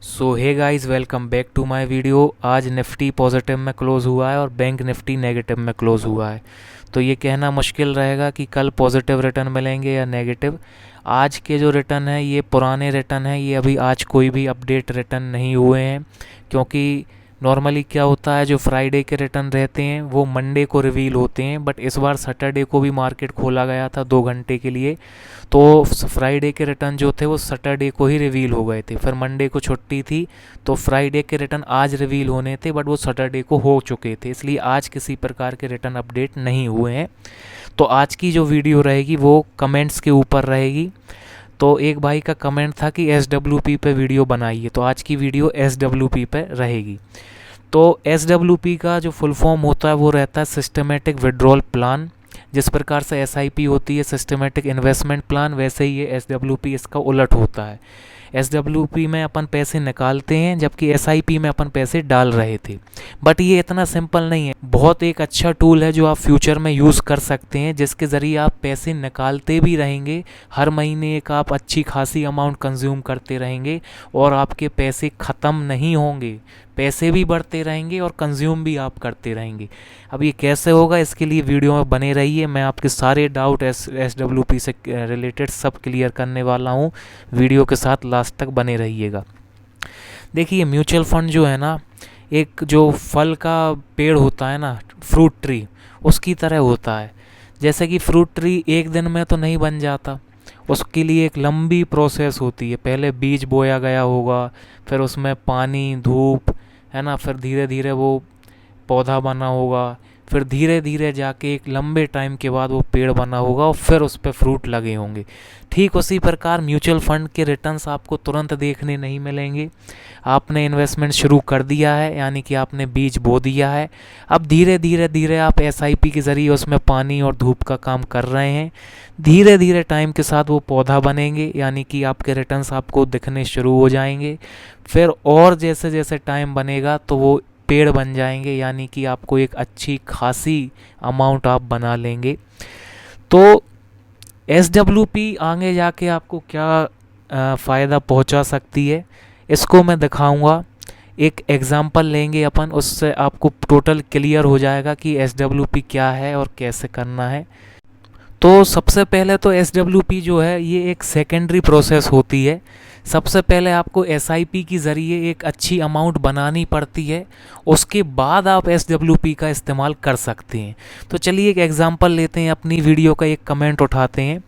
So hey guys, welcome back to my video. आज Nifty positive में close हुआ है और बैंक निफ्टी नेगेटिव में क्लोज़ हुआ है। तो ये कहना मुश्किल रहेगा कि कल पॉजिटिव रिटर्न मिलेंगे या नेगेटिव। आज के जो रिटर्न है ये पुराने रिटर्न है, ये अभी आज कोई भी अपडेट रिटर्न नहीं हुए हैं। क्योंकि नॉर्मली क्या होता है, जो फ्राइडे के रिटर्न रहते हैं वो मंडे को रिवील होते हैं, बट इस बार सैटरडे को भी मार्केट खोला गया था 2 घंटे के लिए। तो फ्राइडे के रिटर्न जो थे वो सैटरडे को ही रिवील हो गए थे, फिर मंडे को छुट्टी थी तो फ्राइडे के रिटर्न आज रिवील होने थे, बट वो सैटरडे को हो चुके थे, इसलिए आज किसी प्रकार के रिटर्न अपडेट नहीं हुए हैं। तो आज की जो वीडियो रहेगी वो कमेंट्स के ऊपर रहेगी। तो एक भाई का कमेंट था कि SWP पे वीडियो बनाइए, तो आज की वीडियो SWP पे रहेगी। तो SWP का जो फुल फॉर्म होता है वो रहता है सिस्टमेटिक विड्रॉल प्लान। जिस प्रकार से SIP होती है सिस्टमेटिक इन्वेस्टमेंट प्लान, वैसे ही ये SWP इसका उलट होता है। SWP में अपन पैसे निकालते हैं जबकि SIP में अपन पैसे डाल रहे थे। बट ये इतना सिंपल नहीं है, बहुत एक अच्छा टूल है जो आप फ्यूचर में यूज़ कर सकते हैं, जिसके ज़रिए आप पैसे निकालते भी रहेंगे, हर महीने एक आप अच्छी खासी अमाउंट कंज्यूम करते रहेंगे और आपके पैसे ख़त्म नहीं होंगे, पैसे भी बढ़ते रहेंगे और कंज्यूम भी आप करते रहेंगे। अब ये कैसे होगा, इसके लिए वीडियो में बने रहिए। मैं आपके सारे डाउट SWP से रिलेटेड सब क्लियर करने वाला हूँ। वीडियो के साथ लास्ट तक बने रहिएगा। देखिए, म्यूचुअल फंड जो है ना, एक जो फल का पेड़ होता है ना, फ्रूट ट्री, उसकी तरह होता है। जैसे कि फ्रूट ट्री एक दिन में तो नहीं बन जाता, उसके लिए एक लंबी प्रोसेस होती है। पहले बीज बोया गया होगा, फिर उसमें पानी, धूप, है ना, फिर धीरे धीरे वो पौधा बना होगा, फिर धीरे धीरे जाके एक लंबे टाइम के बाद वो पेड़ बना होगा और फिर उस पर फ्रूट लगे होंगे। ठीक उसी प्रकार म्यूचुअल फंड के रिटर्न्स आपको तुरंत देखने नहीं मिलेंगे। आपने इन्वेस्टमेंट शुरू कर दिया है, यानी कि आपने बीज बो दिया है, अब धीरे धीरे धीरे आप SIP के ज़रिए उसमें पानी और धूप का काम कर रहे हैं। धीरे धीरे टाइम के साथ वो पौधा बनेंगे, यानी कि आपके रिटर्न्स आपको दिखने शुरू हो जाएंगे। फिर और जैसे जैसे टाइम बनेगा तो वो पेड़ बन जाएंगे, यानी कि आपको एक अच्छी खासी अमाउंट आप बना लेंगे। तो SWP आगे जाके आपको क्या फ़ायदा पहुंचा सकती है, इसको मैं दिखाऊंगा। एक एग्ज़ाम्पल लेंगे अपन, उससे आपको टोटल क्लियर हो जाएगा कि SWP क्या है और कैसे करना है। तो सबसे पहले तो SWP जो है ये एक सेकेंडरी प्रोसेस होती है। सबसे पहले आपको SIP की ज़रिए एक अच्छी अमाउंट बनानी पड़ती है, उसके बाद आप SWP का इस्तेमाल कर सकते हैं। तो चलिए एक एग्ज़ाम्पल लेते हैं, अपनी वीडियो का एक कमेंट उठाते हैं।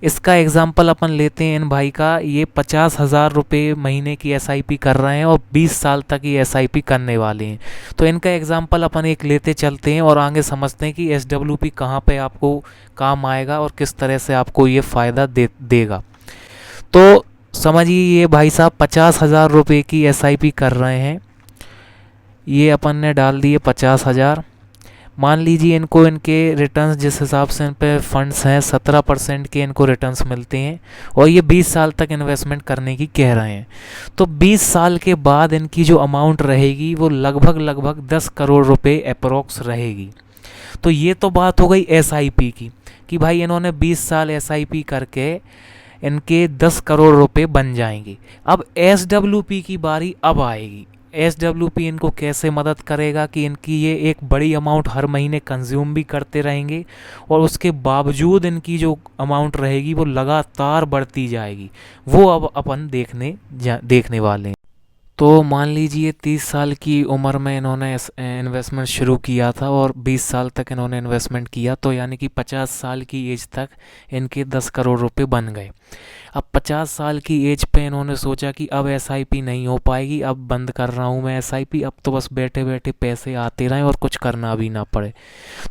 इसका एग्ज़ाम्पल अपन लेते हैं इन भाई का, ये 50,000 रुपये महीने की SIP कर रहे हैं और 20 साल तक ये SIP करने वाले हैं। तो इनका एग्ज़ाम्पल अपन एक लेते चलते हैं और आगे समझते हैं कि SWP कहाँ पे आपको काम आएगा और किस तरह से आपको ये फ़ायदा देगा। तो समझिए, ये भाई साहब 50,000 रुपये की SIP कर रहे हैं। ये अपन ने डाल दिए 50,000। मान लीजिए इनको इनके रिटर्न्स जिस हिसाब से इन पे फंड्स हैं 17% के इनको रिटर्न्स मिलते हैं और ये 20 साल तक इन्वेस्टमेंट करने की कह रहे हैं। तो 20 साल के बाद इनकी जो अमाउंट रहेगी वो लगभग लगभग 10 करोड़ रुपए अप्रोक्स रहेगी। तो ये तो बात हो गई SIP की, कि भाई इन्होंने 20 साल SIP करके इनके 10 करोड़ रुपए बन जाएंगे। अब SWP की बारी अब आएगी। SWP इनको कैसे मदद करेगा कि इनकी ये एक बड़ी अमाउंट हर महीने कंज्यूम भी करते रहेंगे और उसके बावजूद इनकी जो अमाउंट रहेगी वो लगातार बढ़ती जाएगी। वो अब अपन देखने वाले हैं। तो मान लीजिए 30 साल की उम्र में इन्होंने इन्वेस्टमेंट शुरू किया था और 20 साल तक इन्होंने इन्वेस्टमेंट किया, तो यानी कि 50 साल की एज तक इनके 10 करोड़ रुपए बन गए। अब 50 साल की एज पे इन्होंने सोचा कि अब SIP नहीं हो पाएगी, अब बंद कर रहा हूँ मैं SIP, अब तो बस बैठे बैठे पैसे आते रहें और कुछ करना भी ना पड़े।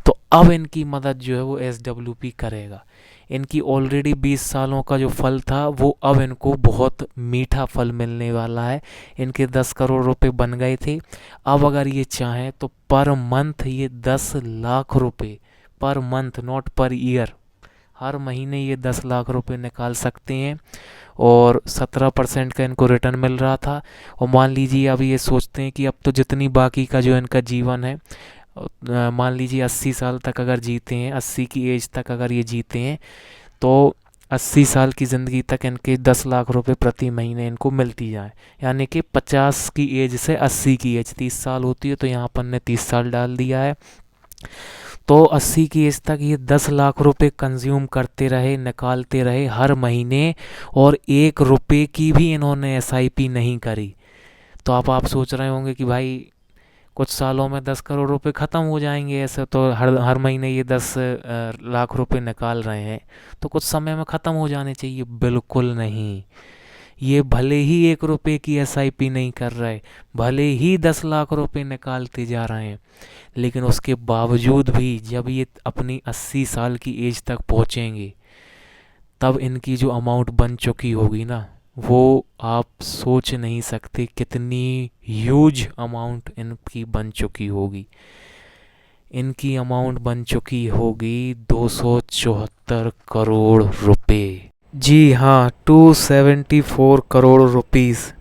तो अब इनकी मदद जो है वो SWP करेगा। इनकी ऑलरेडी 20 सालों का जो फल था वो अब इनको बहुत मीठा फल मिलने वाला है। इनके 10 करोड़ रुपए बन गए थे, अब अगर ये चाहें तो पर मंथ ये 10 लाख रुपए, per month not per year, हर महीने ये 10 लाख रुपए निकाल सकते हैं। और 17% का इनको रिटर्न मिल रहा था। और मान लीजिए अब ये सोचते हैं कि अब तो जितनी बाकी का जो इनका जीवन है, मान लीजिए 80 साल तक अगर जीते हैं, 80 की एज तक अगर ये जीते हैं, तो 80 साल की ज़िंदगी तक इनके 10 लाख रुपए प्रति महीने इनको मिलती जाए। यानी कि 50 की एज से 80 की एज, 30 साल होती है तो यहाँ अपन ने 30 साल डाल दिया है। तो 80 की एज तक ये 10 लाख रुपए कंज्यूम करते रहे, निकालते रहे हर महीने, और 1 रुपए की भी इन्होंने एसआईपी नहीं करी। तो आप सोच रहे होंगे कि भाई कुछ सालों में 10 करोड़ रुपए ख़त्म हो जाएंगे, ऐसे तो हर हर महीने ये 10 लाख रुपए निकाल रहे हैं तो कुछ समय में ख़त्म हो जाने चाहिए। बिल्कुल नहीं। ये भले ही 1 रुपए की एसआईपी नहीं कर रहे, भले ही 10 लाख रुपए निकालते जा रहे हैं, लेकिन उसके बावजूद भी जब ये अपनी 80 साल की एज तक पहुंचेंगे तब इनकी जो अमाउंट बन चुकी होगी ना, वो आप सोच नहीं सकते कितनी ह्यूज अमाउंट इनकी बन चुकी होगी। इनकी अमाउंट बन चुकी होगी 274 करोड़ रुपए। जी हाँ, 274 करोड़ रुपीज़।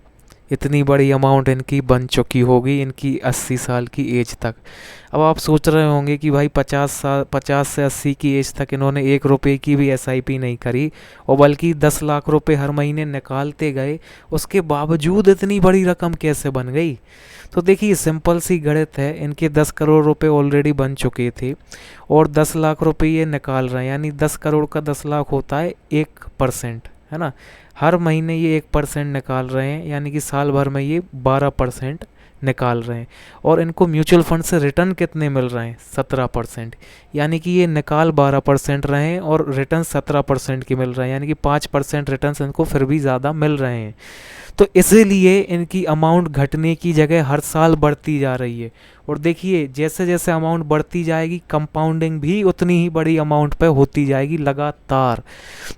इतनी बड़ी अमाउंट इनकी बन चुकी होगी इनकी 80 साल की एज तक। अब आप सोच रहे होंगे कि भाई 50 से 80 की एज तक इन्होंने 1 रुपए की भी एसआईपी नहीं करी, और बल्कि 10 लाख रुपए हर महीने निकालते गए, उसके बावजूद इतनी बड़ी रकम कैसे बन गई? तो देखिए, सिंपल सी गणित है। इनके 10 करोड़ रुपए ऑलरेडी बन चुके थे और 10 लाख रुपए ये निकाल रहे हैं, यानी 10 करोड़ का 10 लाख होता है 1%, है ना। हर महीने ये 1% निकाल रहे हैं, यानी कि साल भर में ये 12% निकाल रहे हैं। और इनको म्यूचुअल फंड से रिटर्न कितने मिल रहे हैं? 17%। यानी कि ये निकाल 12% रहे हैं और रिटर्न 17% के मिल रहे हैं, यानी कि 5% रिटर्न इनको फिर भी ज़्यादा मिल रहे हैं। तो इसीलिए इनकी अमाउंट घटने की जगह हर साल बढ़ती जा रही है। और देखिए, जैसे जैसे अमाउंट बढ़ती जाएगी, कंपाउंडिंग भी उतनी ही बड़ी अमाउंट पे होती जाएगी लगातार।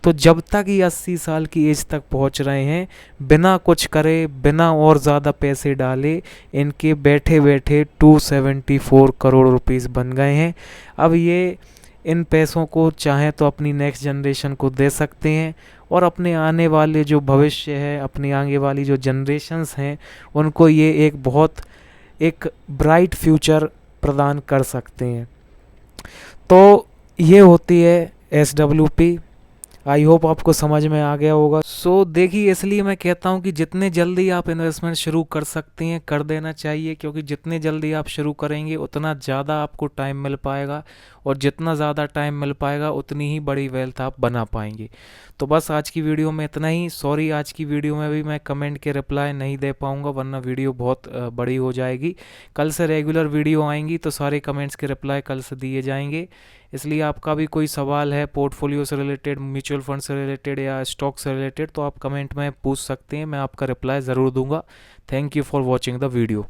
तो जब तक ये 80 साल की एज तक पहुंच रहे हैं, बिना कुछ करे, बिना और ज़्यादा पैसे डाले, इनके बैठे बैठे 274 करोड़ रुपीज़ बन गए हैं। अब ये इन पैसों को चाहें तो अपनी नेक्स्ट जनरेशन को दे सकते हैं, और अपने आने वाले जो भविष्य है, अपनी आगे वाली जो जनरेशन्स हैं, उनको ये एक ब्राइट फ्यूचर प्रदान कर सकते हैं। तो ये होती है SWP। आई होप आपको समझ में आ गया होगा। देखिए, इसलिए मैं कहता हूँ कि जितने जल्दी आप इन्वेस्टमेंट शुरू कर सकते हैं कर देना चाहिए, क्योंकि जितने जल्दी आप शुरू करेंगे उतना ज़्यादा आपको टाइम मिल पाएगा, और जितना ज़्यादा टाइम मिल पाएगा उतनी ही बड़ी वेल्थ आप बना पाएंगे। तो बस आज की वीडियो में इतना ही। सॉरी, आज की वीडियो में भी मैं कमेंट के रिप्लाई नहीं दे पाऊँगा, वरना वीडियो बहुत बड़ी हो जाएगी। कल से रेगुलर वीडियो आएंगी तो सारे कमेंट्स के रिप्लाई कल से दिए जाएंगे। इसलिए आपका भी कोई सवाल है पोर्टफोलियो से रिलेटेड, म्यूचुअल फंड से रिलेटेड या स्टॉक से रिलेटेड, तो आप कमेंट में पूछ सकते हैं, मैं आपका रिप्लाई ज़रूर दूंगा। Thank you for watching the video.